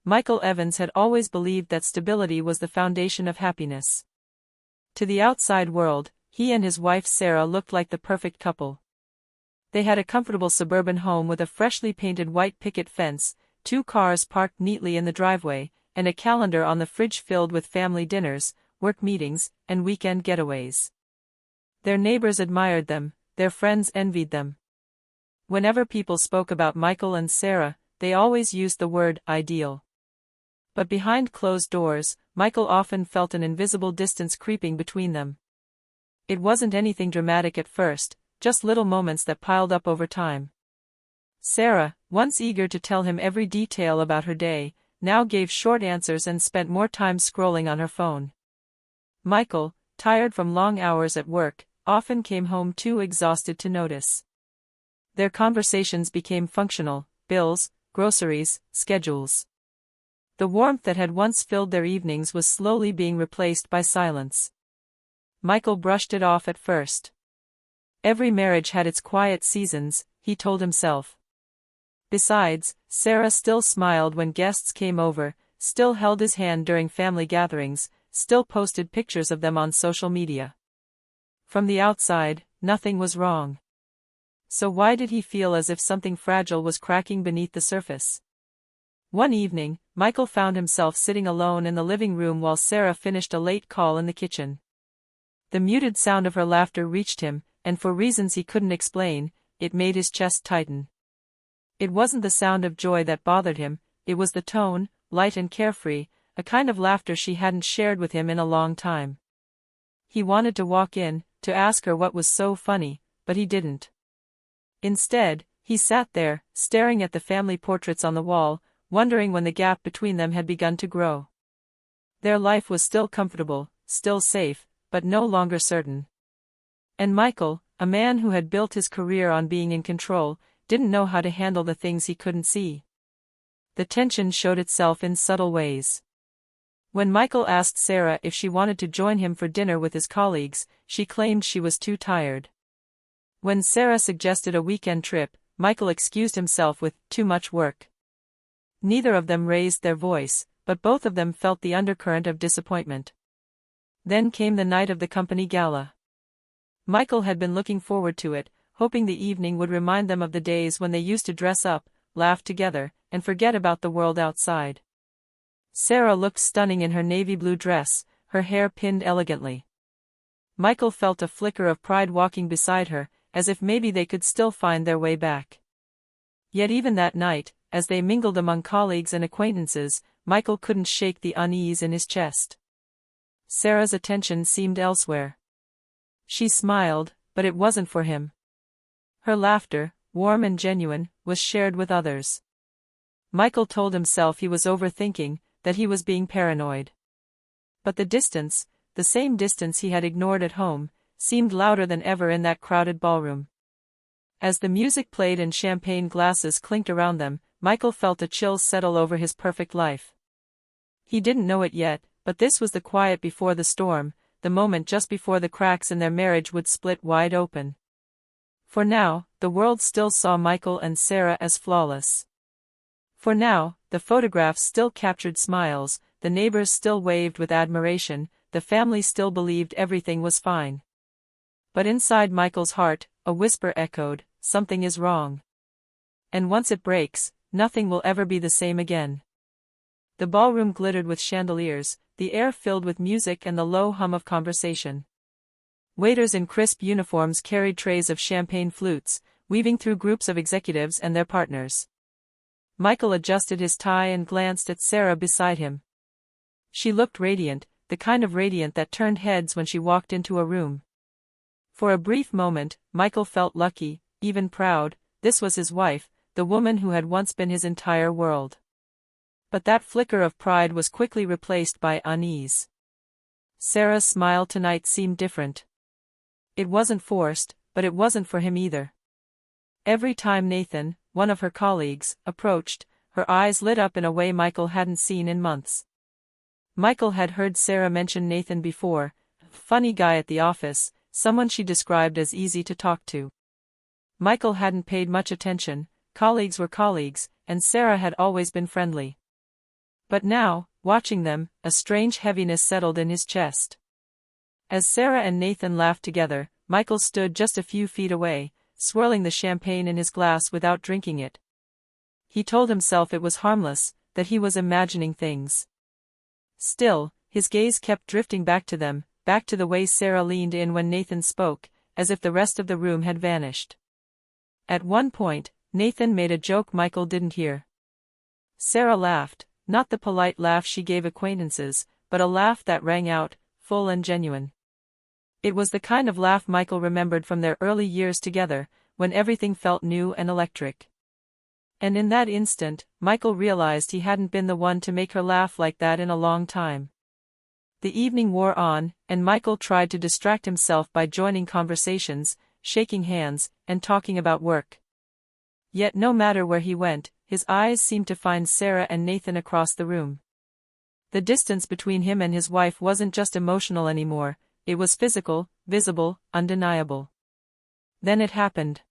Michael Evans had always believed that stability was the foundation of happiness. To the outside world, he and his wife Sarah looked like the perfect couple. They had a comfortable suburban home with a freshly painted white picket fence, 2 cars parked neatly in the driveway, and a calendar on the fridge filled with family dinners, work meetings, and weekend getaways. Their neighbors admired them, their friends envied them. Whenever people spoke about Michael and Sarah, they always used the word ideal. But behind closed doors, Michael often felt an invisible distance creeping between them. It wasn't anything dramatic at first, just little moments that piled up over time. Sarah, once eager to tell him every detail about her day, now gave short answers and spent more time scrolling on her phone. Michael, tired from long hours at work, often came home too exhausted to notice. Their conversations became functional: bills, groceries, schedules. The warmth that had once filled their evenings was slowly being replaced by silence. Michael brushed it off at first. Every marriage had its quiet seasons, he told himself. Besides, Sarah still smiled when guests came over, still held his hand during family gatherings, still posted pictures of them on social media. From the outside, nothing was wrong. So why did he feel as if something fragile was cracking beneath the surface? One evening, Michael found himself sitting alone in the living room while Sarah finished a late call in the kitchen. The muted sound of her laughter reached him, and for reasons he couldn't explain, it made his chest tighten. It wasn't the sound of joy that bothered him, it was the tone, light and carefree, a kind of laughter she hadn't shared with him in a long time. He wanted to walk in, to ask her what was so funny, but he didn't. Instead, he sat there, staring at the family portraits on the wall, wondering when the gap between them had begun to grow. Their life was still comfortable, still safe, but no longer certain. And Michael, a man who had built his career on being in control, didn't know how to handle the things he couldn't see. The tension showed itself in subtle ways. When Michael asked Sarah if she wanted to join him for dinner with his colleagues, she claimed she was too tired. When Sarah suggested a weekend trip, Michael excused himself with too much work. Neither of them raised their voice, but both of them felt the undercurrent of disappointment. Then came the night of the company gala. Michael had been looking forward to it, hoping the evening would remind them of the days when they used to dress up, laugh together, and forget about the world outside. Sarah looked stunning in her navy blue dress, her hair pinned elegantly. Michael felt a flicker of pride walking beside her, as if maybe they could still find their way back. Yet even that night, as they mingled among colleagues and acquaintances, Michael couldn't shake the unease in his chest. Sarah's attention seemed elsewhere. She smiled, but it wasn't for him. Her laughter, warm and genuine, was shared with others. Michael told himself he was overthinking, that he was being paranoid. But the distance, the same distance he had ignored at home, seemed louder than ever in that crowded ballroom. As the music played and champagne glasses clinked around them, Michael felt a chill settle over his perfect life. He didn't know it yet, but this was the quiet before the storm, the moment just before the cracks in their marriage would split wide open. For now, the world still saw Michael and Sarah as flawless. For now, the photographs still captured smiles, the neighbors still waved with admiration, the family still believed everything was fine. But inside Michael's heart, a whisper echoed, "Something is wrong." And once it breaks, nothing will ever be the same again. The ballroom glittered with chandeliers, the air filled with music and the low hum of conversation. Waiters in crisp uniforms carried trays of champagne flutes, weaving through groups of executives and their partners. Michael adjusted his tie and glanced at Sarah beside him. She looked radiant, the kind of radiant that turned heads when she walked into a room. For a brief moment, Michael felt lucky, even proud. This was his wife, the woman who had once been his entire world. But that flicker of pride was quickly replaced by unease. Sarah's smile tonight seemed different. It wasn't forced, but it wasn't for him either. Every time Nathan, one of her colleagues, approached, her eyes lit up in a way Michael hadn't seen in months. Michael had heard Sarah mention Nathan before, funny guy at the office, someone she described as easy to talk to. Michael hadn't paid much attention, colleagues were colleagues, and Sarah had always been friendly. But now, watching them, a strange heaviness settled in his chest. As Sarah and Nathan laughed together, Michael stood just a few feet away, swirling the champagne in his glass without drinking it. He told himself it was harmless, that he was imagining things. Still, his gaze kept drifting back to them, back to the way Sarah leaned in when Nathan spoke, as if the rest of the room had vanished. At one point, Nathan made a joke Michael didn't hear. Sarah laughed, not the polite laugh she gave acquaintances, but a laugh that rang out, full and genuine. It was the kind of laugh Michael remembered from their early years together, when everything felt new and electric. And in that instant, Michael realized he hadn't been the one to make her laugh like that in a long time. The evening wore on, and Michael tried to distract himself by joining conversations, shaking hands, and talking about work. Yet no matter where he went, his eyes seemed to find Sarah and Nathan across the room. The distance between him and his wife wasn't just emotional anymore, it was physical, visible, undeniable. Then it happened.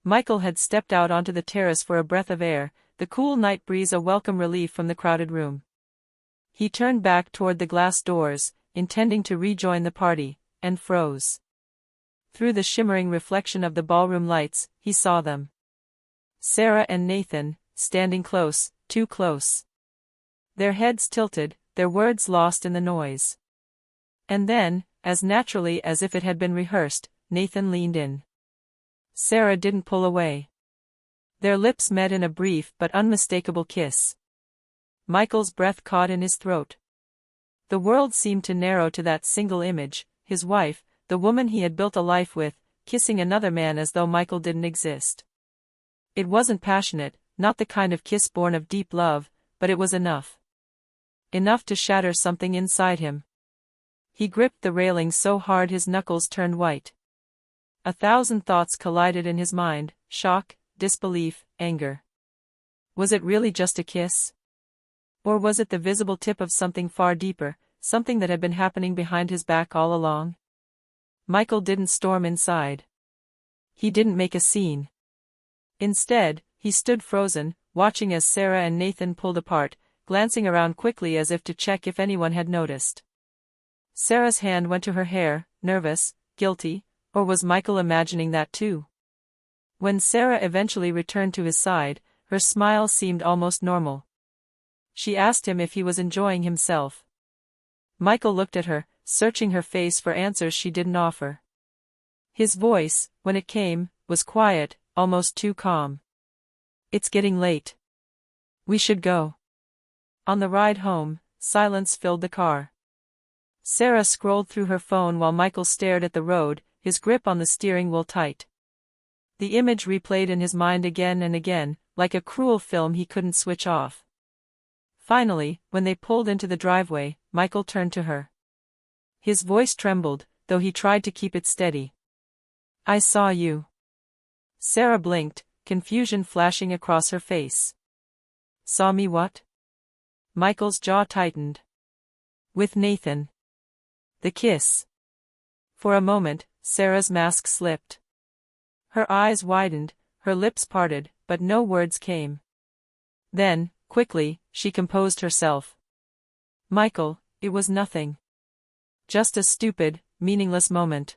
Michael had stepped out onto the terrace for a breath of air, the cool night breeze a welcome relief from the crowded room. He turned back toward the glass doors, intending to rejoin the party, and froze. Through the shimmering reflection of the ballroom lights, he saw them. Sarah and Nathan, standing close, too close. Their heads tilted, their words lost in the noise. And then, as naturally as if it had been rehearsed, Nathan leaned in. Sarah didn't pull away. Their lips met in a brief but unmistakable kiss. Michael's breath caught in his throat. The world seemed to narrow to that single image, his wife, the woman he had built a life with, kissing another man as though Michael didn't exist. It wasn't passionate, not the kind of kiss born of deep love, but it was enough. Enough to shatter something inside him. He gripped the railing so hard his knuckles turned white. 1,000 thoughts collided in his mind, shock, disbelief, anger. Was it really just a kiss? Or was it the visible tip of something far deeper, something that had been happening behind his back all along? Michael didn't storm inside. He didn't make a scene. Instead, he stood frozen, watching as Sarah and Nathan pulled apart, glancing around quickly as if to check if anyone had noticed. Sarah's hand went to her hair, nervous, guilty, or was Michael imagining that too? When Sarah eventually returned to his side, her smile seemed almost normal. She asked him if he was enjoying himself. Michael looked at her, searching her face for answers she didn't offer. His voice, when it came, was quiet, almost too calm. "It's getting late. We should go." On the ride home, silence filled the car. Sarah scrolled through her phone while Michael stared at the road, his grip on the steering wheel tight. The image replayed in his mind again and again, like a cruel film he couldn't switch off. Finally, when they pulled into the driveway, Michael turned to her. His voice trembled, though he tried to keep it steady. "I saw you." Sarah blinked, confusion flashing across her face. "Saw me what?" Michael's jaw tightened. "With Nathan." The kiss. For a moment, Sarah's mask slipped. Her eyes widened, her lips parted, but no words came. Then, quickly, she composed herself. "Michael, it was nothing. Just a stupid, meaningless moment.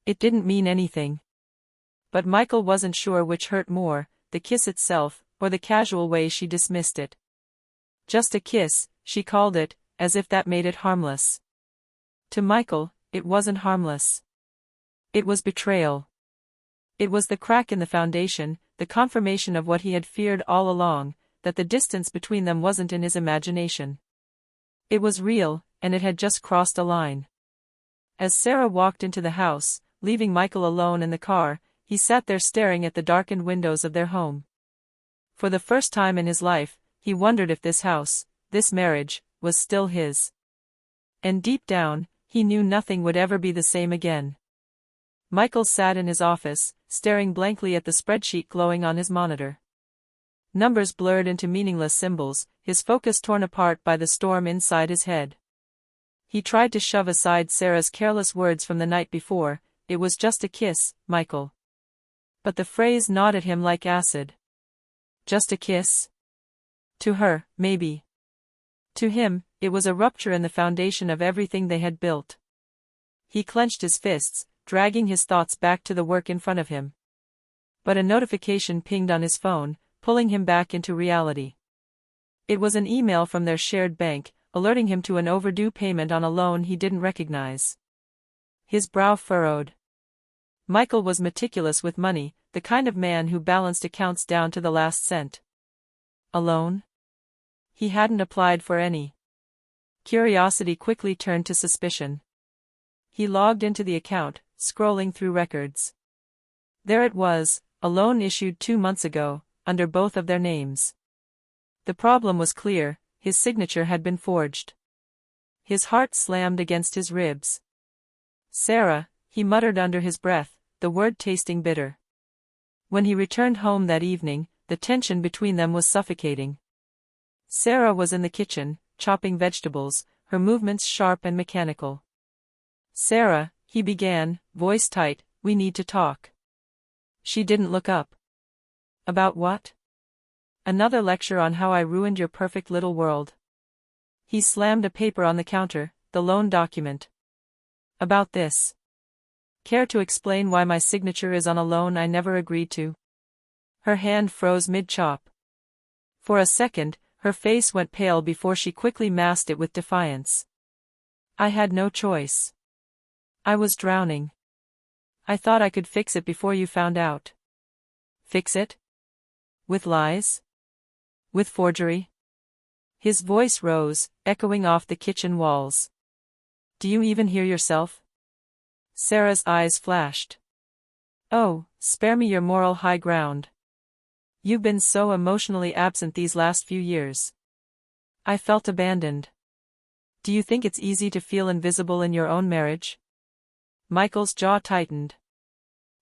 It didn't mean anything." But Michael wasn't sure which hurt more, the kiss itself, or the casual way she dismissed it. Just a kiss, she called it, as if that made it harmless. To Michael, it wasn't harmless. It was betrayal. It was the crack in the foundation, the confirmation of what he had feared all along, that the distance between them wasn't in his imagination. It was real, and it had just crossed a line. As Sarah walked into the house, leaving Michael alone in the car, he sat there staring at the darkened windows of their home. For the first time in his life, he wondered if this house, this marriage, was still his. And deep down, he knew nothing would ever be the same again. Michael sat in his office, staring blankly at the spreadsheet glowing on his monitor. Numbers blurred into meaningless symbols, his focus torn apart by the storm inside his head. He tried to shove aside Sarah's careless words from the night before, "It was just a kiss, Michael." But the phrase gnawed at him like acid. Just a kiss? To her, maybe. To him, it was a rupture in the foundation of everything they had built. He clenched his fists, dragging his thoughts back to the work in front of him. But a notification pinged on his phone, pulling him back into reality. It was an email from their shared bank, alerting him to an overdue payment on a loan he didn't recognize. His brow furrowed. Michael was meticulous with money, the kind of man who balanced accounts down to the last cent. A loan? He hadn't applied for any. Curiosity quickly turned to suspicion. He logged into the account, scrolling through records. There it was, a loan issued 2 months ago, under both of their names. The problem was clear, his signature had been forged. His heart slammed against his ribs. Sarah, he muttered under his breath, the word tasting bitter. When he returned home that evening, the tension between them was suffocating. Sarah was in the kitchen, chopping vegetables, her movements sharp and mechanical. "Sarah," he began, voice tight, "we need to talk." She didn't look up. "About what?" "Another lecture on how I ruined your perfect little world." He slammed a paper on the counter, the loan document. "About this. Care to explain why my signature is on a loan I never agreed to?" Her hand froze mid-chop. For a second, her face went pale before she quickly masked it with defiance. "I had no choice. I was drowning. I thought I could fix it before you found out." "Fix it? With lies? With forgery?" His voice rose, echoing off the kitchen walls. "Do you even hear yourself?" Sarah's eyes flashed. "Oh, spare me your moral high ground. You've been so emotionally absent these last few years. I felt abandoned. Do you think it's easy to feel invisible in your own marriage?" Michael's jaw tightened.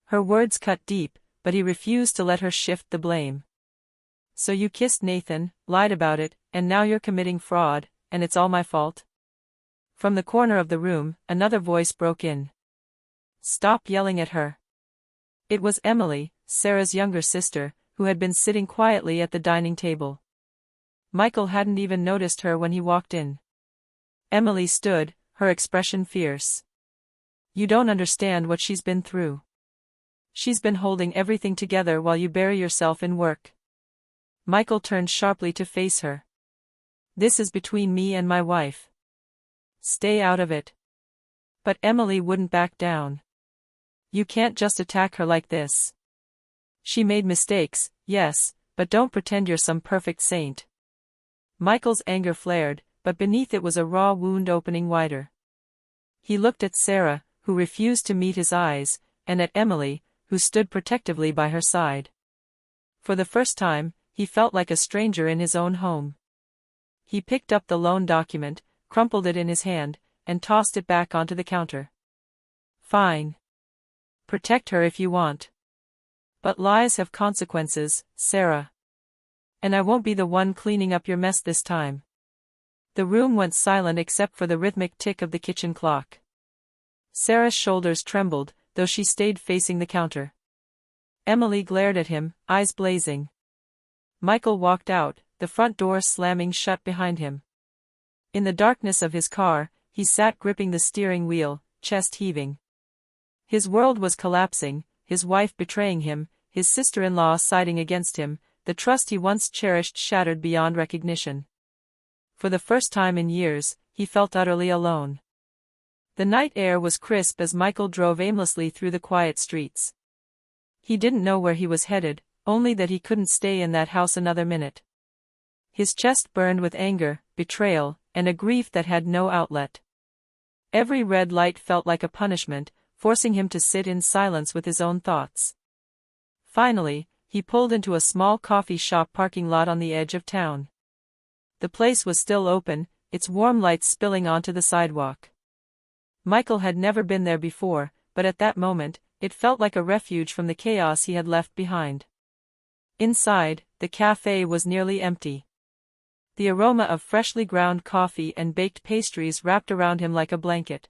Her words cut deep, but he refused to let her shift the blame. "So you kissed Nathan, lied about it, and now you're committing fraud, and it's all my fault?" From the corner of the room, another voice broke in. "Stop yelling at her." It was Emily, Sarah's younger sister, who had been sitting quietly at the dining table. Michael hadn't even noticed her when he walked in. Emily stood, her expression fierce. "You don't understand what she's been through. She's been holding everything together while you bury yourself in work." Michael turned sharply to face her. "This is between me and my wife. Stay out of it." But Emily wouldn't back down. "You can't just attack her like this. She made mistakes, yes, but don't pretend you're some perfect saint." Michael's anger flared, but beneath it was a raw wound opening wider. He looked at Sarah, who refused to meet his eyes, and at Emily, who stood protectively by her side. For the first time, he felt like a stranger in his own home. He picked up the loan document, crumpled it in his hand, and tossed it back onto the counter. "Fine. Protect her if you want. But lies have consequences, Sarah. And I won't be the one cleaning up your mess this time." The room went silent except for the rhythmic tick of the kitchen clock. Sarah's shoulders trembled, though she stayed facing the counter. Emily glared at him, eyes blazing. Michael walked out, the front door slamming shut behind him. In the darkness of his car, he sat gripping the steering wheel, chest heaving. His world was collapsing, his wife betraying him, his sister-in-law siding against him, the trust he once cherished shattered beyond recognition. For the first time in years, he felt utterly alone. The night air was crisp as Michael drove aimlessly through the quiet streets. He didn't know where he was headed, only that he couldn't stay in that house another minute. His chest burned with anger, betrayal, and a grief that had no outlet. Every red light felt like a punishment, forcing him to sit in silence with his own thoughts. Finally, he pulled into a small coffee shop parking lot on the edge of town. The place was still open, its warm lights spilling onto the sidewalk. Michael had never been there before, but at that moment, it felt like a refuge from the chaos he had left behind. Inside, the cafe was nearly empty. The aroma of freshly ground coffee and baked pastries wrapped around him like a blanket.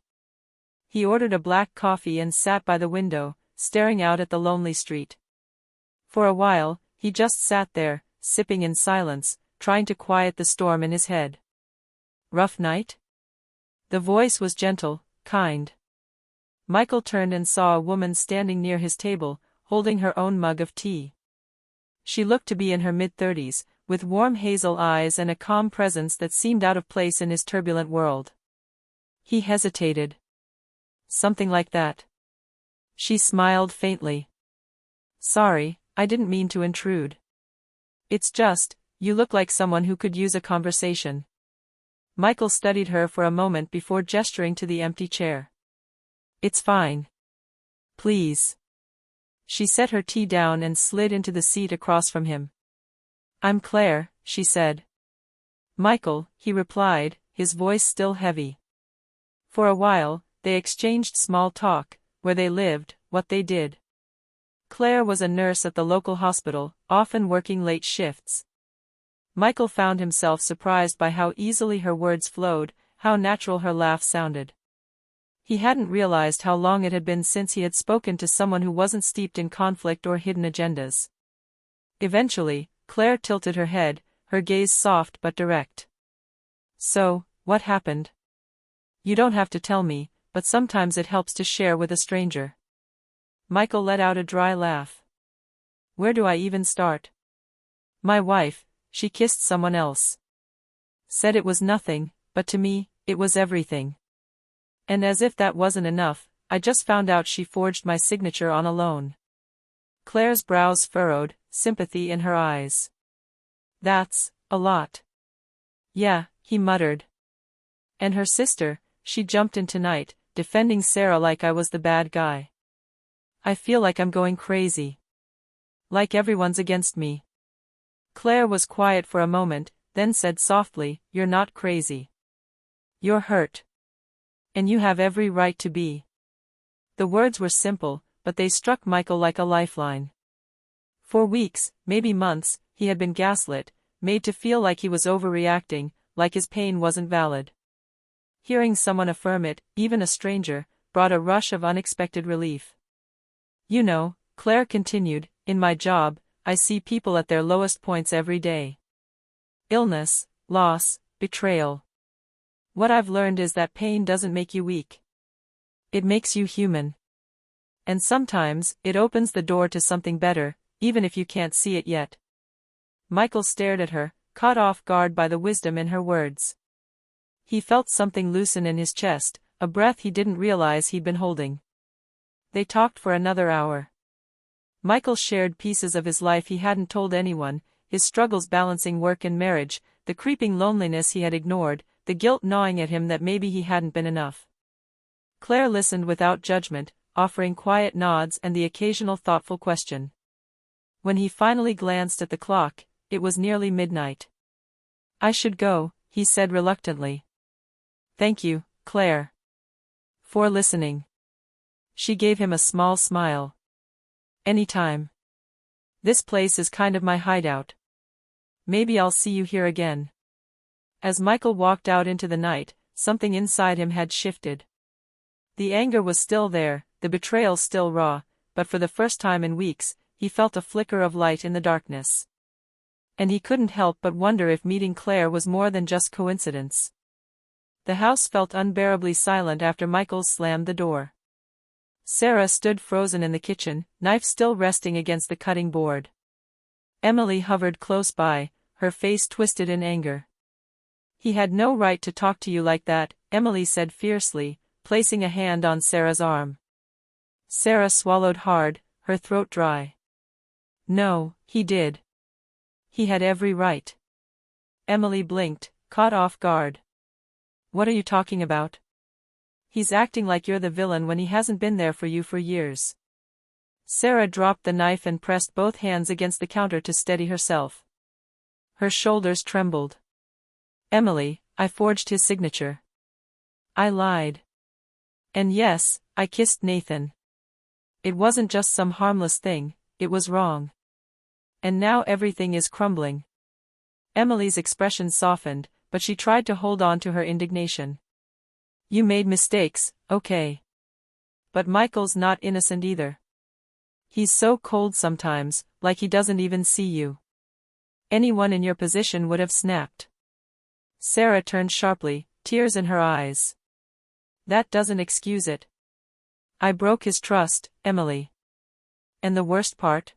He ordered a black coffee and sat by the window, staring out at the lonely street. For a while, he just sat there, sipping in silence, trying to quiet the storm in his head. Rough night? The voice was gentle, kind. Michael turned and saw a woman standing near his table, holding her own mug of tea. She looked to be in her mid-30s, with warm hazel eyes and a calm presence that seemed out of place in his turbulent world. He hesitated. Something like that. She smiled faintly. Sorry, I didn't mean to intrude. It's just, you look like someone who could use a conversation. Michael studied her for a moment before gesturing to the empty chair. It's fine. Please. She set her tea down and slid into the seat across from him. I'm Claire, she said. Michael, he replied, his voice still heavy. For a while, they exchanged small talk, where they lived, what they did. Claire was a nurse at the local hospital, often working late shifts. Michael found himself surprised by how easily her words flowed, how natural her laugh sounded. He hadn't realized how long it had been since he had spoken to someone who wasn't steeped in conflict or hidden agendas. Eventually, Claire tilted her head, her gaze soft but direct. So, what happened? You don't have to tell me, but sometimes it helps to share with a stranger. Michael let out a dry laugh. Where do I even start? My wife, she kissed someone else. Said it was nothing, but to me, it was everything. And as if that wasn't enough, I just found out she forged my signature on a loan. Claire's brows furrowed, sympathy in her eyes. That's a lot. Yeah, he muttered. And her sister, she jumped in tonight, defending Sarah like I was the bad guy. I feel like I'm going crazy. Like everyone's against me. Claire was quiet for a moment, then said softly, You're not crazy. You're hurt. And you have every right to be. The words were simple, but they struck Michael like a lifeline. For weeks, maybe months, he had been gaslit, made to feel like he was overreacting, like his pain wasn't valid. Hearing someone affirm it, even a stranger, brought a rush of unexpected relief. You know, Claire continued, in my job, I see people at their lowest points every day. Illness, loss, betrayal. What I've learned is that pain doesn't make you weak. It makes you human. And sometimes, it opens the door to something better, even if you can't see it yet. Michael stared at her, caught off guard by the wisdom in her words. He felt something loosen in his chest, a breath he didn't realize he'd been holding. They talked for another hour. Michael shared pieces of his life he hadn't told anyone, his struggles balancing work and marriage, the creeping loneliness he had ignored, the guilt gnawing at him that maybe he hadn't been enough. Claire listened without judgment, offering quiet nods and the occasional thoughtful question. When he finally glanced at the clock, it was nearly midnight. I should go, he said reluctantly. Thank you, Claire. For listening. She gave him a small smile. Anytime. This place is kind of my hideout. Maybe I'll see you here again. As Michael walked out into the night, something inside him had shifted. The anger was still there, the betrayal still raw, but for the first time in weeks, he felt a flicker of light in the darkness. And he couldn't help but wonder if meeting Claire was more than just coincidence. The house felt unbearably silent after Michael slammed the door. Sarah stood frozen in the kitchen, knife still resting against the cutting board. Emily hovered close by, her face twisted in anger. He had no right to talk to you like that, Emily said fiercely, placing a hand on Sarah's arm. Sarah swallowed hard, her throat dry. No, he did. He had every right. Emily blinked, caught off guard. What are you talking about? He's acting like you're the villain when he hasn't been there for you for years. Sarah dropped the knife and pressed both hands against the counter to steady herself. Her shoulders trembled. Emily, I forged his signature. I lied. And yes, I kissed Nathan. It wasn't just some harmless thing, it was wrong. And now everything is crumbling. Emily's expression softened, but she tried to hold on to her indignation. You made mistakes, okay. But Michael's not innocent either. He's so cold sometimes, like he doesn't even see you. Anyone in your position would have snapped. Sarah turned sharply, tears in her eyes. That doesn't excuse it. I broke his trust, Emily. And the worst part?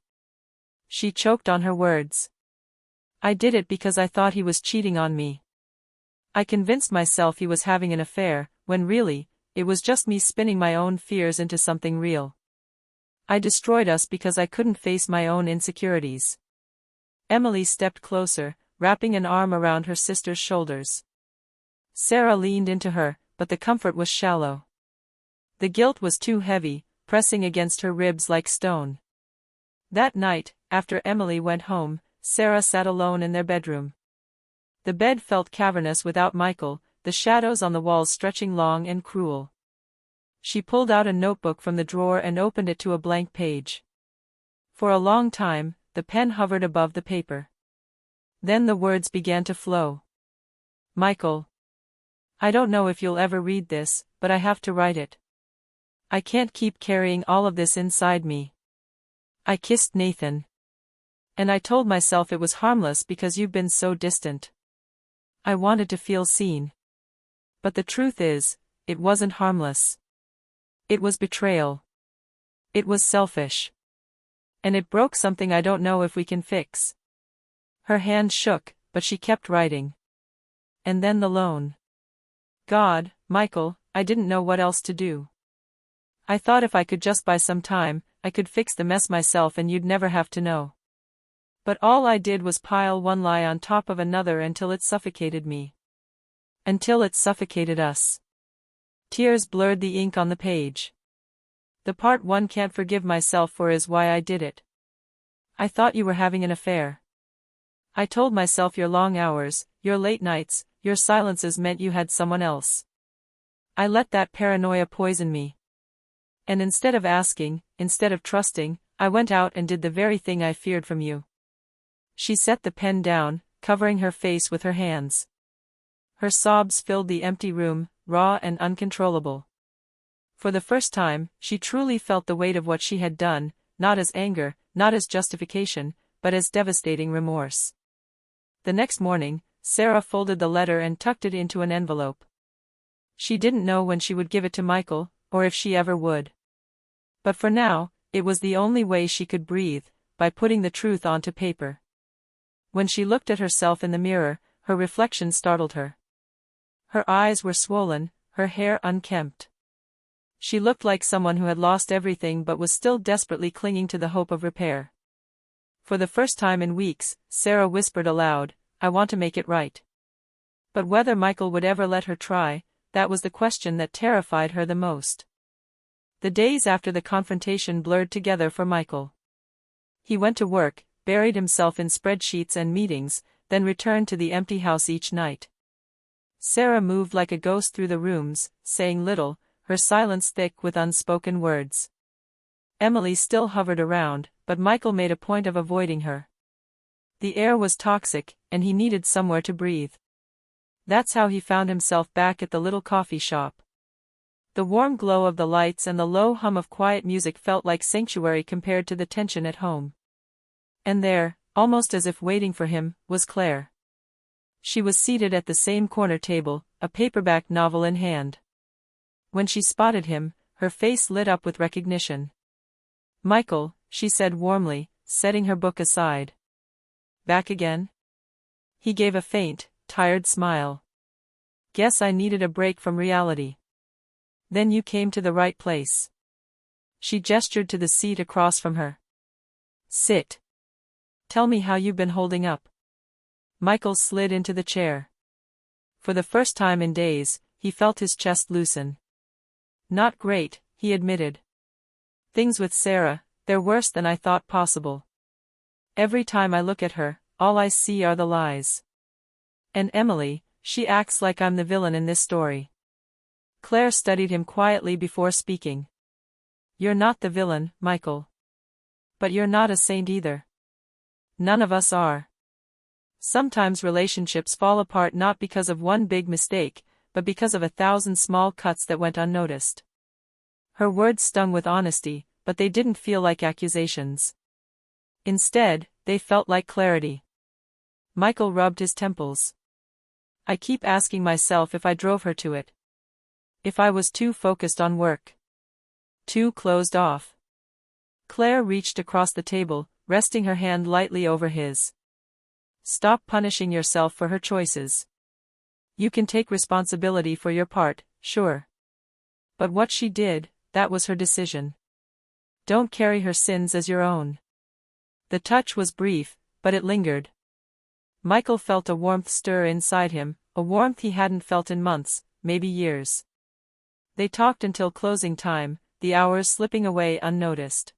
She choked on her words. I did it because I thought he was cheating on me. I convinced myself he was having an affair, when really, it was just me spinning my own fears into something real. I destroyed us because I couldn't face my own insecurities. Emily stepped closer, wrapping an arm around her sister's shoulders. Sarah leaned into her, but the comfort was shallow. The guilt was too heavy, pressing against her ribs like stone. That night, after Emily went home, Sarah sat alone in their bedroom. The bed felt cavernous without Michael, the shadows on the walls stretching long and cruel. She pulled out a notebook from the drawer and opened it to a blank page. For a long time, the pen hovered above the paper. Then the words began to flow. Michael. I don't know if you'll ever read this, but I have to write it. I can't keep carrying all of this inside me. I kissed Nathan. And I told myself it was harmless because you've been so distant. I wanted to feel seen. But the truth is, it wasn't harmless. It was betrayal. It was selfish. And it broke something I don't know if we can fix. Her hand shook, but she kept writing. And then the loan. God, Michael, I didn't know what else to do. I thought if I could just buy some time, I could fix the mess myself and you'd never have to know. But all I did was pile one lie on top of another until it suffocated me. Until it suffocated us. Tears blurred the ink on the page. The part one can't forgive myself for is why I did it. I thought you were having an affair. I told myself your long hours, your late nights, your silences meant you had someone else. I let that paranoia poison me. And instead of asking, instead of trusting, I went out and did the very thing I feared from you. She set the pen down, covering her face with her hands. Her sobs filled the empty room, raw and uncontrollable. For the first time, she truly felt the weight of what she had done, not as anger, not as justification, but as devastating remorse. The next morning, Sarah folded the letter and tucked it into an envelope. She didn't know when she would give it to Michael, or if she ever would. But for now, it was the only way she could breathe, by putting the truth onto paper. When she looked at herself in the mirror, her reflection startled her. Her eyes were swollen, her hair unkempt. She looked like someone who had lost everything but was still desperately clinging to the hope of repair. For the first time in weeks, Sarah whispered aloud, I want to make it right. But whether Michael would ever let her try, that was the question that terrified her the most. The days after the confrontation blurred together for Michael. He went to work, buried himself in spreadsheets and meetings, then returned to the empty house each night. Sarah moved like a ghost through the rooms, saying little, her silence thick with unspoken words. Emily still hovered around, but Michael made a point of avoiding her. The air was toxic, and he needed somewhere to breathe. That's how he found himself back at the little coffee shop. The warm glow of the lights and the low hum of quiet music felt like sanctuary compared to the tension at home. And there, almost as if waiting for him, was Claire. She was seated at the same corner table, a paperback novel in hand. When she spotted him, her face lit up with recognition. Michael, she said warmly, setting her book aside. Back again? He gave a faint, tired smile. Guess I needed a break from reality. Then you came to the right place. She gestured to the seat across from her. Sit. Tell me how you've been holding up. Michael slid into the chair. For the first time in days, he felt his chest loosen. Not great, he admitted. Things with Sarah, they're worse than I thought possible. Every time I look at her, all I see are the lies. And Emily, she acts like I'm the villain in this story. Claire studied him quietly before speaking. You're not the villain, Michael. But you're not a saint either. None of us are. Sometimes relationships fall apart not because of one big mistake, but because of 1,000 small cuts that went unnoticed. Her words stung with honesty, but they didn't feel like accusations. Instead, they felt like clarity. Michael rubbed his temples. I keep asking myself if I drove her to it. If I was too focused on work. Too closed off. Claire reached across the table, resting her hand lightly over his. Stop punishing yourself for her choices. You can take responsibility for your part, sure. But what she did, that was her decision. Don't carry her sins as your own. The touch was brief, but it lingered. Michael felt a warmth stir inside him, a warmth he hadn't felt in months, maybe years. They talked until closing time, the hours slipping away unnoticed.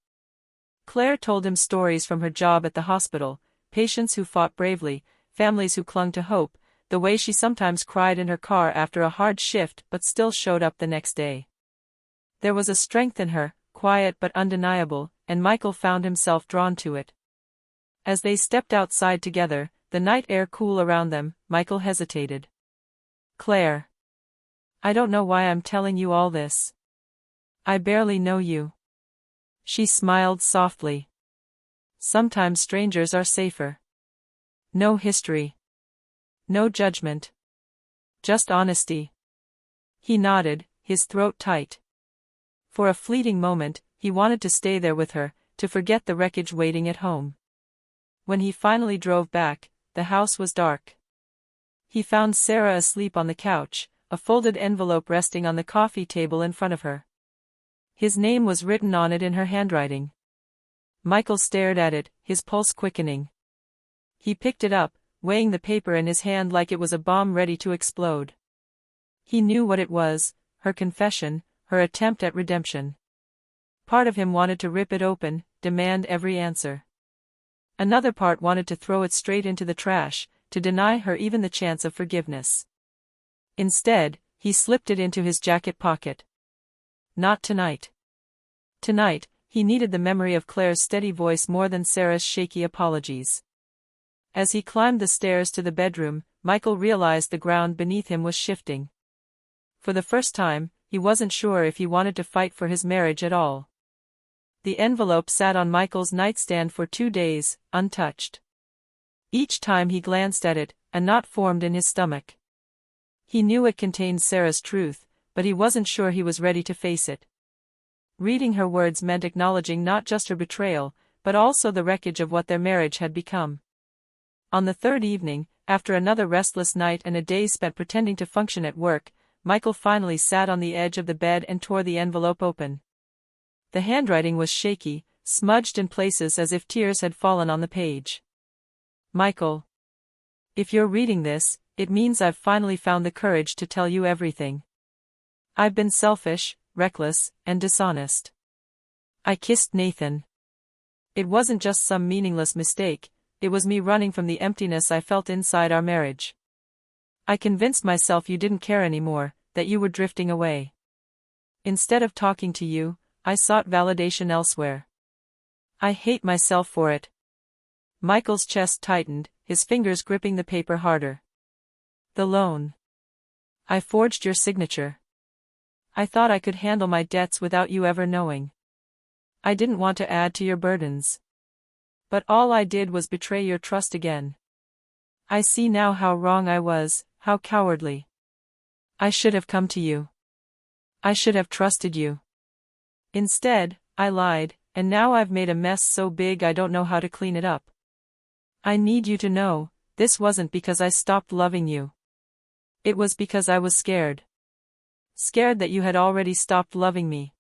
Claire told him stories from her job at the hospital, patients who fought bravely, families who clung to hope, the way she sometimes cried in her car after a hard shift but still showed up the next day. There was a strength in her, quiet but undeniable, and Michael found himself drawn to it. As they stepped outside together, the night air cool around them, Michael hesitated. Claire. I don't know why I'm telling you all this. I barely know you. She smiled softly. Sometimes strangers are safer. No history. No judgment. Just honesty. He nodded, his throat tight. For a fleeting moment, he wanted to stay there with her, to forget the wreckage waiting at home. When he finally drove back, the house was dark. He found Sarah asleep on the couch, a folded envelope resting on the coffee table in front of her. His name was written on it in her handwriting. Michael stared at it, his pulse quickening. He picked it up, weighing the paper in his hand like it was a bomb ready to explode. He knew what it was, her confession, her attempt at redemption. Part of him wanted to rip it open, demand every answer. Another part wanted to throw it straight into the trash, to deny her even the chance of forgiveness. Instead, he slipped it into his jacket pocket. Not tonight. Tonight, he needed the memory of Claire's steady voice more than Sarah's shaky apologies. As he climbed the stairs to the bedroom, Michael realized the ground beneath him was shifting. For the first time, he wasn't sure if he wanted to fight for his marriage at all. The envelope sat on Michael's nightstand for 2 days, untouched. Each time he glanced at it, a knot formed in his stomach. He knew it contained Sarah's truth, but he wasn't sure he was ready to face it. Reading her words meant acknowledging not just her betrayal, but also the wreckage of what their marriage had become. On the third evening, after another restless night and a day spent pretending to function at work, Michael finally sat on the edge of the bed and tore the envelope open. The handwriting was shaky, smudged in places as if tears had fallen on the page. Michael. If you're reading this, it means I've finally found the courage to tell you everything. I've been selfish, reckless, and dishonest. I kissed Nathan. It wasn't just some meaningless mistake, it was me running from the emptiness I felt inside our marriage. I convinced myself you didn't care anymore, that you were drifting away. Instead of talking to you, I sought validation elsewhere. I hate myself for it. Michael's chest tightened, his fingers gripping the paper harder. The loan. I forged your signature. I thought I could handle my debts without you ever knowing. I didn't want to add to your burdens. But all I did was betray your trust again. I see now how wrong I was, how cowardly. I should have come to you. I should have trusted you. Instead, I lied, and now I've made a mess so big I don't know how to clean it up. I need you to know, this wasn't because I stopped loving you. It was because I was scared. Scared that you had already stopped loving me.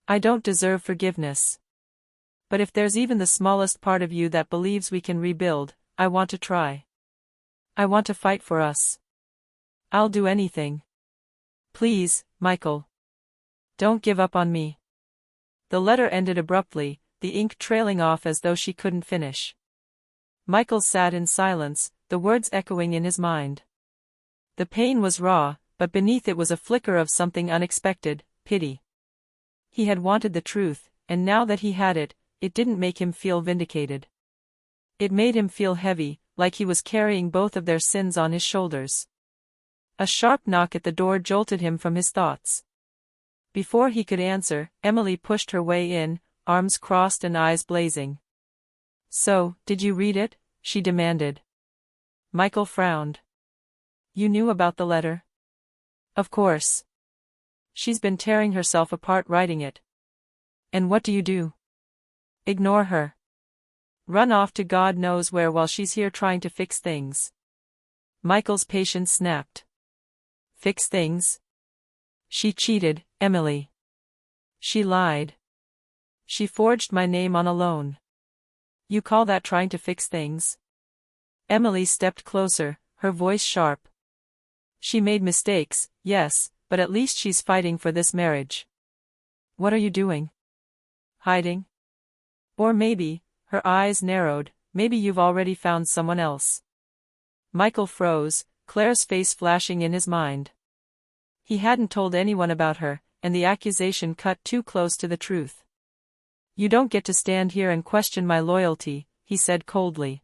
I don't deserve forgiveness. But if there's even the smallest part of you that believes we can rebuild, I want to try. I want to fight for us. I'll do anything. Please, Michael. Don't give up on me. The letter ended abruptly, the ink trailing off as though she couldn't finish. Michael sat in silence, the words echoing in his mind. The pain was raw, but beneath it was a flicker of something unexpected, pity. He had wanted the truth, and now that he had it, it didn't make him feel vindicated. It made him feel heavy, like he was carrying both of their sins on his shoulders. A sharp knock at the door jolted him from his thoughts. Before he could answer, Emily pushed her way in, arms crossed and eyes blazing. So, did you read it? She demanded. Michael frowned. You knew about the letter? Of course. She's been tearing herself apart writing it. And what do? Ignore her. Run off to God knows where while she's here trying to fix things. Michael's patience snapped. Fix things? She cheated, Emily. She lied. She forged my name on a loan. You call that trying to fix things? Emily stepped closer, her voice sharp. She made mistakes, yes, but at least she's fighting for this marriage. What are you doing? Hiding? Or maybe, her eyes narrowed, maybe you've already found someone else. Michael froze, Claire's face flashing in his mind. He hadn't told anyone about her, and the accusation cut too close to the truth. You don't get to stand here and question my loyalty, he said coldly.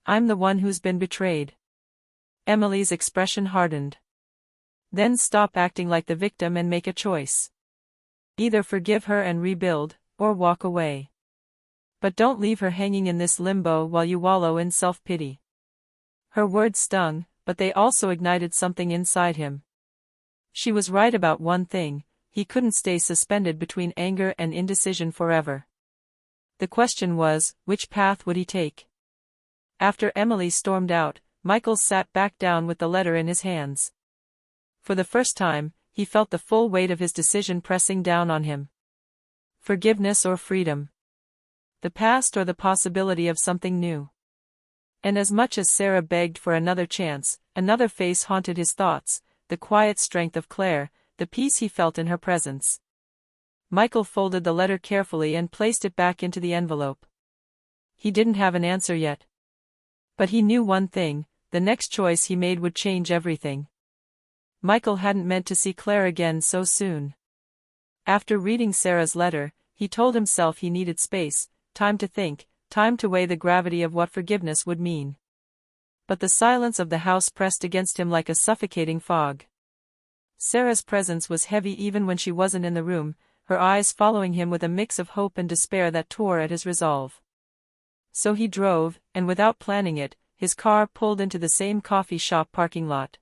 I'm the one who's been betrayed. Emily's expression hardened. Then stop acting like the victim and make a choice. Either forgive her and rebuild, or walk away. But don't leave her hanging in this limbo while you wallow in self-pity. Her words stung, but they also ignited something inside him. She was right about one thing, he couldn't stay suspended between anger and indecision forever. The question was, which path would he take? After Emily stormed out, Michael sat back down with the letter in his hands. For the first time, he felt the full weight of his decision pressing down on him. Forgiveness or freedom? The past or the possibility of something new? And as much as Sarah begged for another chance, another face haunted his thoughts, the quiet strength of Claire, the peace he felt in her presence. Michael folded the letter carefully and placed it back into the envelope. He didn't have an answer yet. But he knew one thing, the next choice he made would change everything. Michael hadn't meant to see Claire again so soon. After reading Sarah's letter, he told himself he needed space, time to think, time to weigh the gravity of what forgiveness would mean. But the silence of the house pressed against him like a suffocating fog. Sarah's presence was heavy even when she wasn't in the room, her eyes following him with a mix of hope and despair that tore at his resolve. So he drove, and without planning it, his car pulled into the same coffee shop parking lot.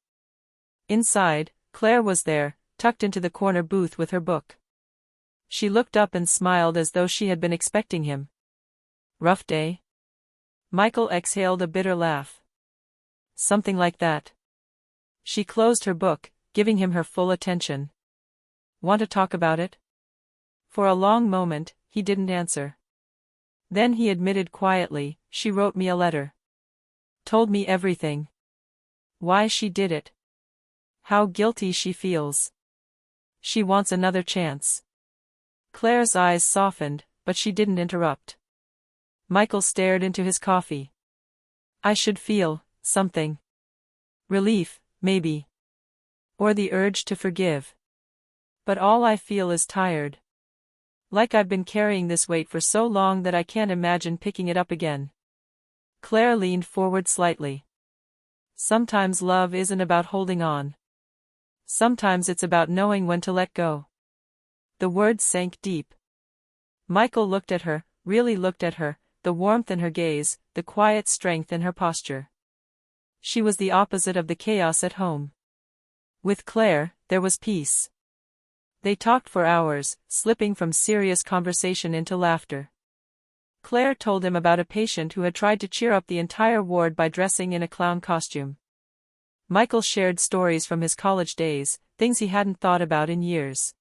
Inside, Claire was there, tucked into the corner booth with her book. She looked up and smiled as though she had been expecting him. Rough day? Michael exhaled a bitter laugh. Something like that. She closed her book, giving him her full attention. Want to talk about it? For a long moment, he didn't answer. Then he admitted quietly, she wrote me a letter. Told me everything. Why she did it. How guilty she feels. She wants another chance. Claire's eyes softened, but she didn't interrupt. Michael stared into his coffee. I should feel something. Relief, maybe. Or the urge to forgive. But all I feel is tired. Like I've been carrying this weight for so long that I can't imagine picking it up again. Claire leaned forward slightly. Sometimes love isn't about holding on. Sometimes it's about knowing when to let go. The words sank deep. Michael looked at her, really looked at her, the warmth in her gaze, the quiet strength in her posture. She was the opposite of the chaos at home. With Claire, there was peace. They talked for hours, slipping from serious conversation into laughter. Claire told him about a patient who had tried to cheer up the entire ward by dressing in a clown costume. Michael shared stories from his college days, things he hadn't thought about in years.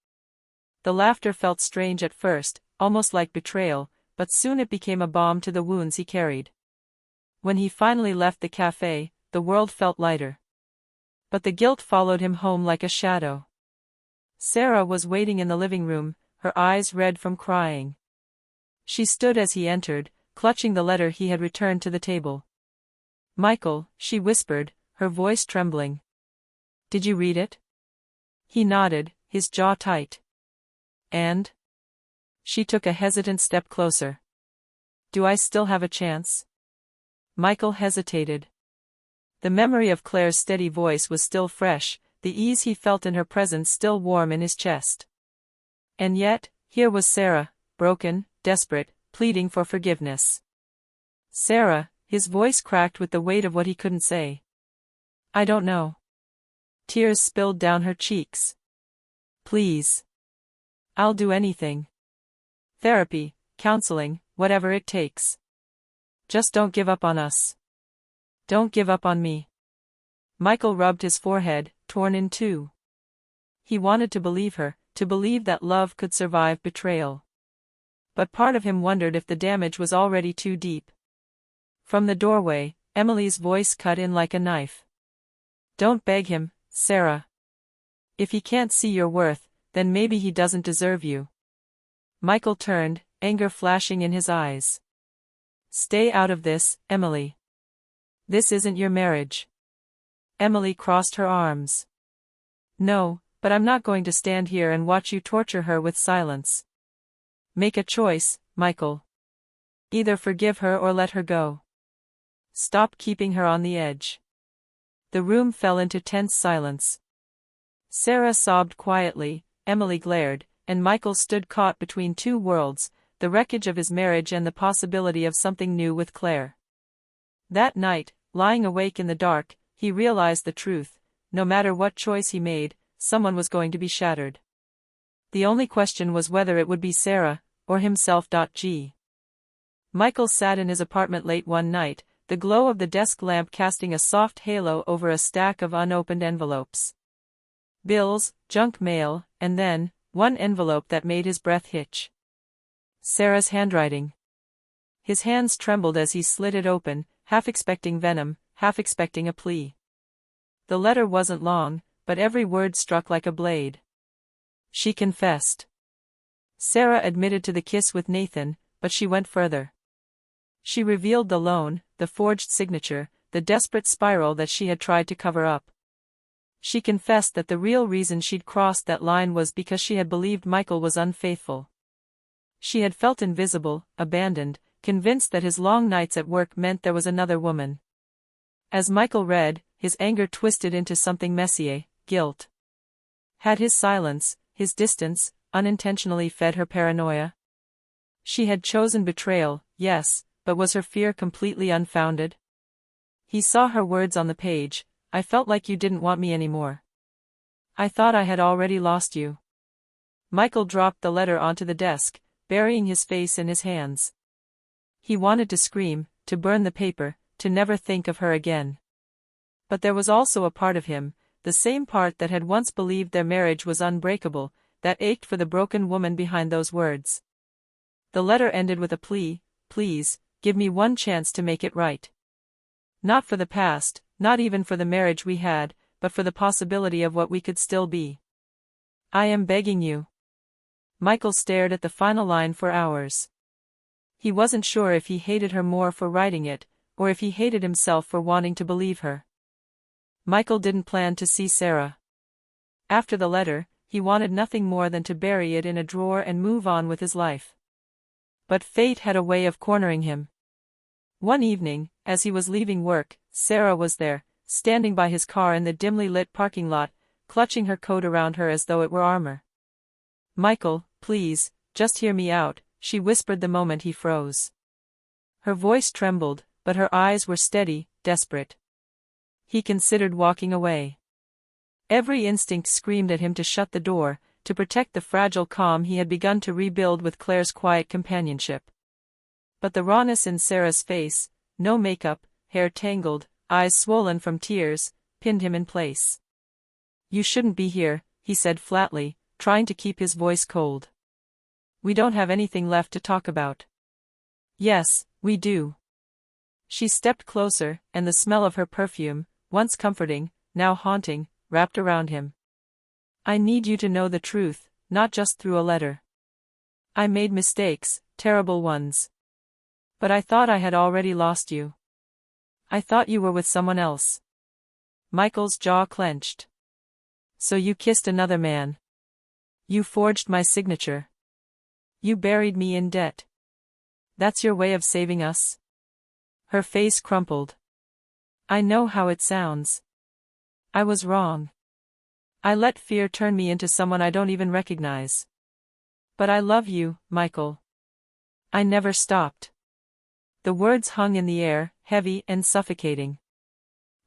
The laughter felt strange at first, almost like betrayal, but soon it became a balm to the wounds he carried. When he finally left the cafe, the world felt lighter. But the guilt followed him home like a shadow. Sarah was waiting in the living room, her eyes red from crying. She stood as he entered, clutching the letter he had returned to the table. Michael, she whispered, her voice trembling. Did you read it? He nodded, his jaw tight. And? She took a hesitant step closer. Do I still have a chance? Michael hesitated. The memory of Claire's steady voice was still fresh, the ease he felt in her presence still warm in his chest. And yet, here was Sarah, broken, desperate, pleading for forgiveness. Sarah, his voice cracked with the weight of what he couldn't say. I don't know. Tears spilled down her cheeks. Please. I'll do anything. Therapy, counseling, whatever it takes. Just don't give up on us. Don't give up on me. Michael rubbed his forehead, torn in two. He wanted to believe her, to believe that love could survive betrayal. But part of him wondered if the damage was already too deep. From the doorway, Emily's voice cut in like a knife. Don't beg him, Sarah. If he can't see your worth, then maybe he doesn't deserve you. Michael turned, anger flashing in his eyes. Stay out of this, Emily. This isn't your marriage. Emily crossed her arms. No, but I'm not going to stand here and watch you torture her with silence. Make a choice, Michael. Either forgive her or let her go. Stop keeping her on the edge. The room fell into tense silence. Sarah sobbed quietly, Emily glared, and Michael stood caught between two worlds, the wreckage of his marriage and the possibility of something new with Claire. That night, lying awake in the dark, he realized the truth: no matter what choice he made, someone was going to be shattered. The only question was whether it would be Sarah, or himself. Michael sat in his apartment late one night, the glow of the desk lamp casting a soft halo over a stack of unopened envelopes. Bills, junk mail, and then, one envelope that made his breath hitch. Sarah's handwriting. His hands trembled as he slid it open, half expecting venom, half expecting a plea. The letter wasn't long, but every word struck like a blade. She confessed. Sarah admitted to the kiss with Nathan, but she went further. She revealed the loan, the forged signature, the desperate spiral that she had tried to cover up. She confessed that the real reason she'd crossed that line was because she had believed Michael was unfaithful. She had felt invisible, abandoned, convinced that his long nights at work meant there was another woman. As Michael read, his anger twisted into something messier, guilt. Had his silence, his distance, unintentionally fed her paranoia? She had chosen betrayal, yes, but was her fear completely unfounded? He saw her words on the page: I felt like you didn't want me anymore. I thought I had already lost you. Michael dropped the letter onto the desk, burying his face in his hands. He wanted to scream, to burn the paper, to never think of her again. But there was also a part of him, the same part that had once believed their marriage was unbreakable, that ached for the broken woman behind those words. The letter ended with a plea: please, give me one chance to make it right. Not for the past, not even for the marriage we had, but for the possibility of what we could still be. I am begging you. Michael stared at the final line for hours. He wasn't sure if he hated her more for writing it, or if he hated himself for wanting to believe her. Michael didn't plan to see Sarah. After the letter, he wanted nothing more than to bury it in a drawer and move on with his life. But fate had a way of cornering him. One evening, as he was leaving work, Sarah was there, standing by his car in the dimly lit parking lot, clutching her coat around her as though it were armor. Michael, please, just hear me out, she whispered the moment he froze. Her voice trembled, but her eyes were steady, desperate. He considered walking away. Every instinct screamed at him to shut the door, to protect the fragile calm he had begun to rebuild with Claire's quiet companionship. But the rawness in Sarah's face, no makeup, hair tangled, eyes swollen from tears, pinned him in place. You shouldn't be here, he said flatly, trying to keep his voice cold. We don't have anything left to talk about. Yes, we do. She stepped closer, and the smell of her perfume, once comforting, now haunting, wrapped around him. I need you to know the truth, not just through a letter. I made mistakes, terrible ones. But I thought I had already lost you. I thought you were with someone else. Michael's jaw clenched. So you kissed another man. You forged my signature. You buried me in debt. That's your way of saving us? Her face crumpled. I know how it sounds. I was wrong. I let fear turn me into someone I don't even recognize. But I love you, Michael. I never stopped. The words hung in the air, heavy and suffocating.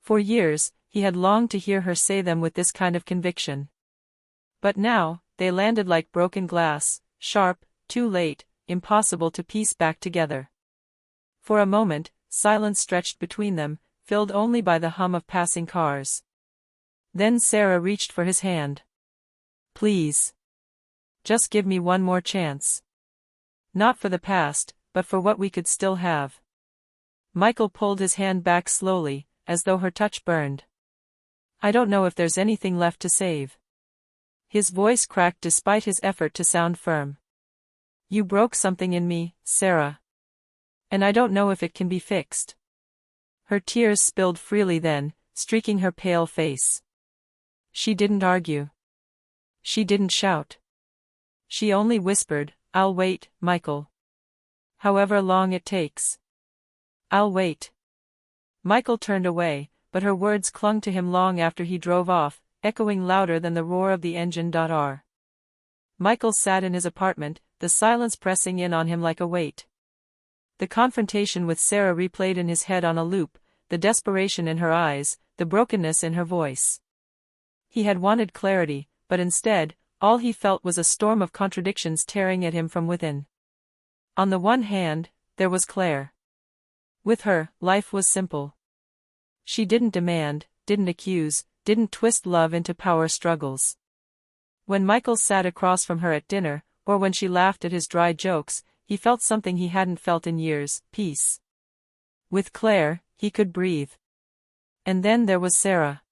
For years, He had longed to hear her say them with this kind of conviction. But now, they landed like broken glass, sharp, too late, impossible to piece back together. For a moment, silence stretched between them, filled only by the hum of passing cars. Then Sarah reached for his hand. "Please. Just give me one more chance. Not for the past, but for what we could still have." Michael pulled his hand back slowly, as though her touch burned. "I don't know if there's anything left to save." His voice cracked despite his effort to sound firm. "You broke something in me, Sarah. And I don't know if it can be fixed." Her tears spilled freely then, streaking her pale face. She didn't argue. She didn't shout. She only whispered, "I'll wait, Michael. However long it takes. I'll wait." Michael turned away, but her words clung to him long after he drove off, echoing louder than the roar of the engine. Michael sat in his apartment, the silence pressing in on him like a weight. The confrontation with Sarah replayed in his head on a loop, the desperation in her eyes, the brokenness in her voice. He had wanted clarity, but instead, all he felt was a storm of contradictions tearing at him from within. On the one hand, there was Claire. With her, life was simple. She didn't demand, didn't accuse, didn't twist love into power struggles. When Michael sat across from her at dinner, or when she laughed at his dry jokes, he felt something he hadn't felt in years: peace. With Claire, he could breathe. And then there was Sarah.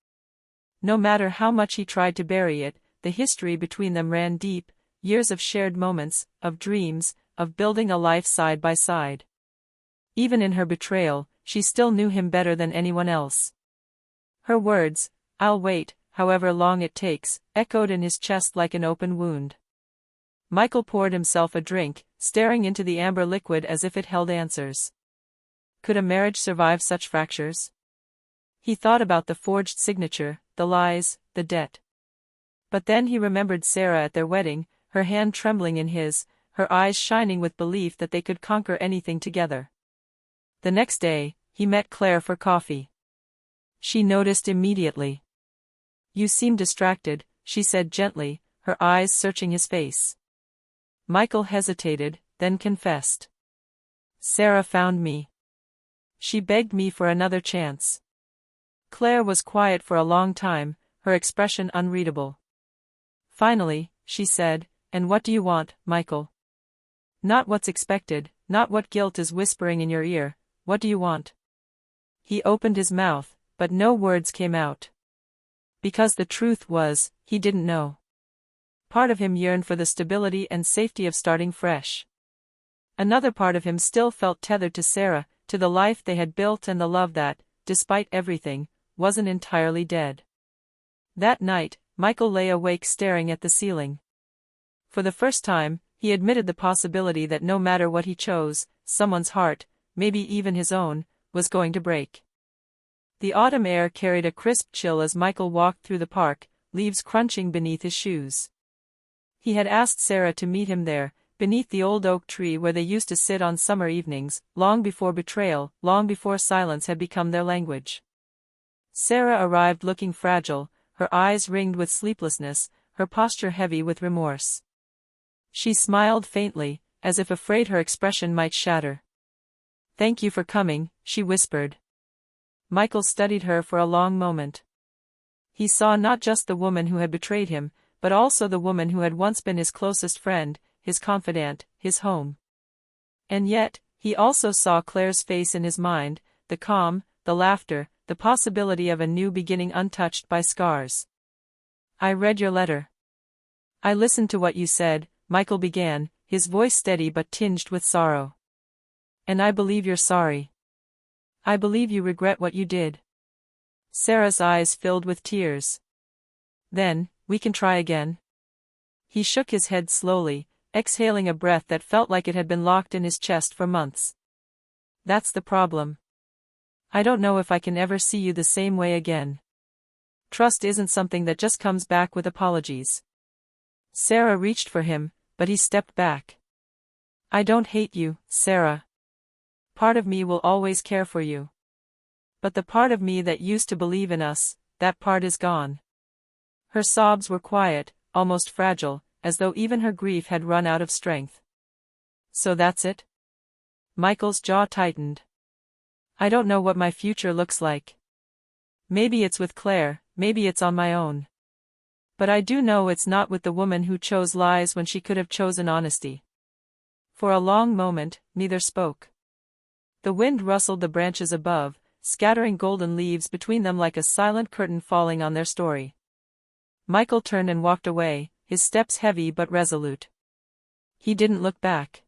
No matter how much he tried to bury it, the history between them ran deep, years of shared moments, of dreams, of building a life side by side. Even in her betrayal, she still knew him better than anyone else. Her words, "I'll wait, however long it takes," echoed in his chest like an open wound. Michael poured himself a drink, staring into the amber liquid as if it held answers. Could a marriage survive such fractures? He thought about the forged signature, the lies, the debt. But then he remembered Sarah at their wedding, her hand trembling in his, her eyes shining with belief that they could conquer anything together. The next day, he met Claire for coffee. She noticed immediately. "You seem distracted," she said gently, her eyes searching his face. Michael hesitated, then confessed. "Sarah found me. She begged me for another chance." Claire was quiet for a long time, her expression unreadable. Finally, she said, "And what do you want, Michael? Not what's expected, not what guilt is whispering in your ear, what do you want?" He opened his mouth, but no words came out. Because the truth was, he didn't know. Part of him yearned for the stability and safety of starting fresh. Another part of him still felt tethered to Sarah, to the life they had built and the love that, despite everything, wasn't entirely dead. That night, Michael lay awake staring at the ceiling. For the first time, he admitted the possibility that no matter what he chose, someone's heart, maybe even his own, was going to break. The autumn air carried a crisp chill as Michael walked through the park, leaves crunching beneath his shoes. He had asked Sarah to meet him there, beneath the old oak tree where they used to sit on summer evenings, long before betrayal, long before silence had become their language. Sarah arrived looking fragile, her eyes ringed with sleeplessness, her posture heavy with remorse. She smiled faintly, as if afraid her expression might shatter. "Thank you for coming," she whispered. Michael studied her for a long moment. He saw not just the woman who had betrayed him, but also the woman who had once been his closest friend, his confidant, his home. And yet, he also saw Claire's face in his mind, the calm, the laughter, the possibility of a new beginning untouched by scars. "I read your letter. I listened to what you said," Michael began, his voice steady but tinged with sorrow. "And I believe you're sorry. I believe you regret what you did." Sarah's eyes filled with tears. "Then, we can try again." He shook his head slowly, exhaling a breath that felt like it had been locked in his chest for months. "That's the problem. I don't know if I can ever see you the same way again. Trust isn't something that just comes back with apologies." Sarah reached for him, but he stepped back. "I don't hate you, Sarah. Part of me will always care for you. But the part of me that used to believe in us, that part is gone. Her sobs were quiet, almost fragile, as though even her grief had run out of strength. So that's it? Michael's jaw tightened. I don't know what my future looks like. Maybe it's with Claire, maybe it's on my own. But I do know it's not with the woman who chose lies when she could have chosen honesty. For a long moment, neither spoke. The wind rustled the branches above, scattering golden leaves between them like a silent curtain falling on their story. Michael turned and walked away, his steps heavy but resolute. He didn't look back.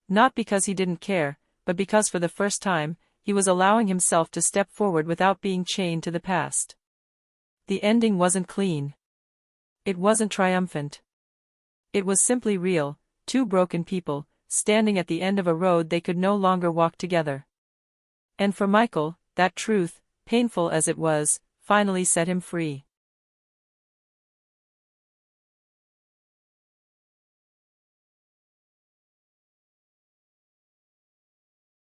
Not because he didn't care, but because for the first time, he was allowing himself to step forward without being chained to the past. The ending wasn't clean. It wasn't triumphant. It was simply real, two broken people, standing at the end of a road they could no longer walk together. And for Michael, that truth, painful as it was, finally set him free.